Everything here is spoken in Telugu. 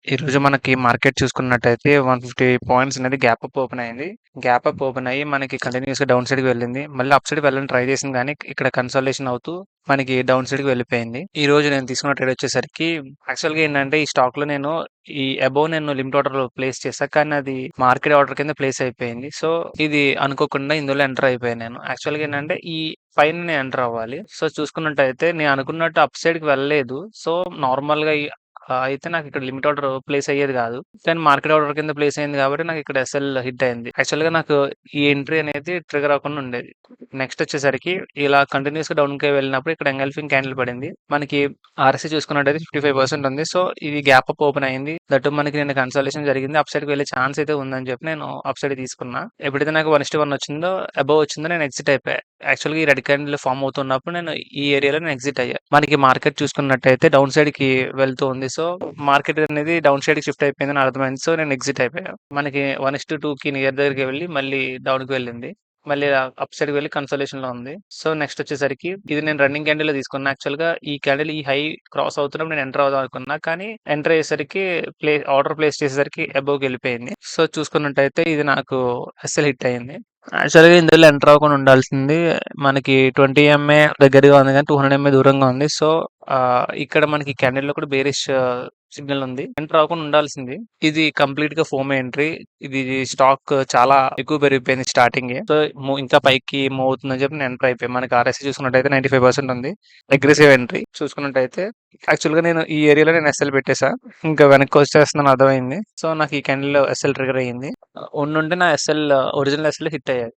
ఈరోజు మనకి మార్కెట్ చూసుకున్నట్టయితే 150 పాయింట్స్ అనేది గ్యాప్ అప్ ఓపెన్ అయింది. గ్యాప్ అప్ ఓపెన్ అయ్యి మనకి కంటిన్యూస్‌గా డౌన్ సైడ్‌కి వెళ్ళింది. మళ్ళీ అప్ సైడ్‌కి వెళ్ళడానికి ట్రై చేసింది గానీ, ఇక్కడ కన్సాలిడేషన్ అవుతూ మనకి డౌన్ సైడ్‌కి వెళ్ళిపోయింది. ఈరోజు నేను తీసుకున్న ట్రేడ్ వచ్చేసరికి యాక్చువల్‌గా ఏంటంటే, ఈ స్టాక్‌లో ఈ అబోవ్ నేను లిమిట్ ఆర్డర్ ప్లేస్ చేశా. కానీ అది మార్కెట్ ఆర్డర్ కింద ప్లేస్ అయిపోయింది. సో, ఇది అనుకోకుండా ఇందులో ఎంటర్ అయిపోయాను నేను. యాక్చువల్‌గా ఏంటంటే, ఈ పైన నేను ఎంటర్ అవ్వాలి. సో, చూసుకున్నట్టయితే నేను అనుకున్నట్టు అప్ సైడ్‌కి వెళ్ళలేదు. సో, నార్మల్‌గా అయితే నాకిక్కడ లిమిట్ ఆర్డర్ ప్లేస్ అయ్యేది గాదు. కానీ మార్కెట్ ఆర్డర్ కింద ప్లేస్ అయింది గాబట్టి నాకిక్కడ ఎస్ఎల్ హిట్ అయింది. యాక్చువల్‌గా నాకు ఈ ఎంట్రీ అనేది ట్రిగ్గర్ అవ్వకుండా ఉండేది. నెక్స్ట్ వచ్చేసరికి ఇలా కంటిన్యూయస్‌గా డౌన్‌కే వెళ్ళినప్పుడు ఇక్కడ ఎంగల్ఫింగ్ క్యాండిల్ పడింది. మనకి ఆర్ఎస్‌సి చూసుకున్నట్టయితే 55% ఉంది. సో, ఇది గ్యాప్ అప్ ఓపెన్ అయింది. దట్ మనకి నిన్న కన్సాలిడేషన్ జరిగింది. అప్ సైడ్‌కి వెళ్ళే ఛాన్స్ అయితే ఉందని చెప్పి నేను అప్ సైడ్ తీసుకున్నా. ఎప్పుడైతే నాకు 1:1 వచ్చిందో, అబోవ్ వచ్చిందో నేను ఎగ్జిట్ అయిపోయా. యాక్చువల్‌గా ఈ రెడ్ క్యాండిల్ ఫార్మ్ అవుతున్నప్పుడు నేను ఈ ఏరియాలో నేను ఎగ్జిట్ అయ్యా. మనకి మార్కెట్ చూసుకున్నట్టయితే డౌన్ సైడ్‌కి వెళ్తూ ఉంది. సో, మార్కెట్ అనేది డౌన్ సైడ్‌కి షిఫ్ట్ అయిపోయిందని అర్థమైంది. సో, నేను ఎగ్జిట్ అయిపోయా. మనకి 1:2కి నియర్ దగ్గరికి వెళ్లి మళ్ళీ డౌన్‌కి వెళ్ళింది. మళ్ళీ అప్ సైడ్‌కి వెళ్లి కన్సాలిడేషన్‌లో ఉంది. సో, నెక్స్ట్ వచ్చేసరికి ఇది నేను రన్నింగ్ క్యాండిల్‌లో తీసుకున్నా. యాక్చువల్‌గా ఈ క్యాండిల్ ఈ హై క్రాస్ అవుతున్నప్పుడు నేను ఎంటర్ అవుదాం అనుకున్నా. కానీ ఎంటర్ అయ్యేసరికి ఆర్డర్ ప్లేస్ చేసేసరికి అబోవ్‌కి వెళ్ళిపోయింది. సో, చూసుకున్నట్టయితే ఇది నాకు అస్సలు హిట్ అయింది. యాక్చువల్‌గా ఇందులో ఎంటర్ అవ్వకుండా ఉండాల్సింది. మనకి 20 ఎంఏ దగ్గరగా ఉంది గానీ 200 ఎంఏ దూరంగా ఉంది. సో, ఇక్కడ మనకి క్యాండిల్‌లో కూడా బేరిష్ సిగ్నల్ ఉంది. ఎంటర్ అవ్వకుండా ఉండాల్సింది. ఇది కంప్లీట్‌గా ఫోమో ఎంట్రీ. ఇది స్టాక్ చాలా ఎక్కువ పెరిగిపోయింది స్టార్టింగే. సో, ఇంకా పైకి మూవ్ అవుతుందని చెప్పి నేను ఎంటర్ అయిపోయా. మనకి ఆర్ఎస్‌సి చూసుకున్నట్టయితే 95% ఉంది. అగ్రెసివ్ ఎంట్రీ చూసుకున్నట్టయితే యాక్చువల్‌గా నేను ఈ ఏరియాలో నేను ఎస్ఎల్ పెట్టేసా. ఇంకా వెనక్కి వచ్చేస్తున్నాను అర్థమైంది. సో, నాకు ఈ క్యాండిల్‌లో ఎస్ఎల్ ట్రిగ్గర్ అయ్యింది. ఉండుంటే నా ఒరిజినల్ ఎస్ఎల్ హిట్ అయ్యేది.